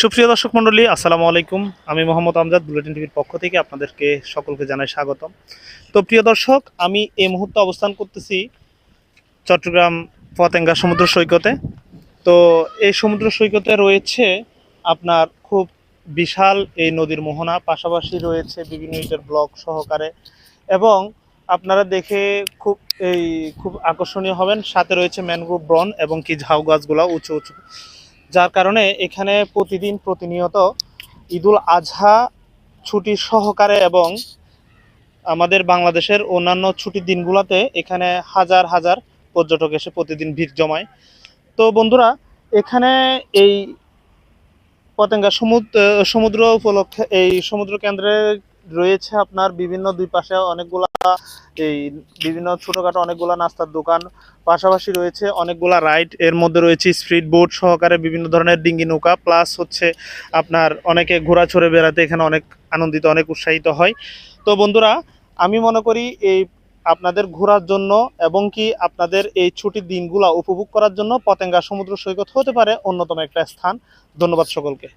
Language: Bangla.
সুপ্রিয় দর্শক মণ্ডলী, আসসালামু আলাইকুম। আমি মোহাম্মদ আমজাদ, বুলেটিন টিভির পক্ষ থেকে আপনাদেরকে সকলকে জানাই স্বাগতম। তো প্রিয় দর্শক, আমি এই মুহূর্তে অবস্থান করতেছি চট্টগ্রাম পতেঙ্গা সমুদ্র সৈকতে। তো এই সমুদ্র সৈকতে রয়েছে আপনার খুব বিশাল এই নদীর মোহনা, পাশাপাশি রয়েছে বিভিন্ন ইটের ব্লক সহকারে, এবং আপনারা দেখে খুব খুব আকর্ষণীয় হবেন। সাথে রয়েছে ম্যানগ্রোভ বন এবং কি ঝাউ গাছগুলো উঁচু উঁচু, যার কারণে এখানে প্রতিনিয়ত ঈদুল আজহা ছুটি সহকারে এবং আমাদের বাংলাদেশের অন্যান্য ছুটির দিনগুলোতে এখানে হাজার হাজার পর্যটক এসে প্রতিদিন ভিড় জমায়। তো বন্ধুরা, এখানে এই পতেঙ্গা সমুদ্র উপলক্ষে এই সমুদ্র কেন্দ্রে রয়েছে আপনার বিভিন্ন দুই পাশে অনেকগুলা এই বিভিন্ন ছোটখাটো অনেকগুলা নাস্তার দোকান, পাশাপাশি রয়েছে অনেকগুলা রাইড। এর মধ্যে রয়েছে স্পিড বোট সহকারে বিভিন্ন ধরনের ডিঙ্গি নৌকা, প্লাস হচ্ছে আপনার অনেকে ঘোরা ছড়ে বেড়াতে এখানে অনেক আনন্দিত, অনেক উৎসাহিত হয়। তো বন্ধুরা, আমি মনে করি এই আপনাদের ঘোরার জন্য এবং কি আপনাদের এই ছুটির দিনগুলো উপভোগ করার জন্য পতেঙ্গা সমুদ্র সৈকত হতে পারে অন্যতম একটা স্থান। ধন্যবাদ সকলকে।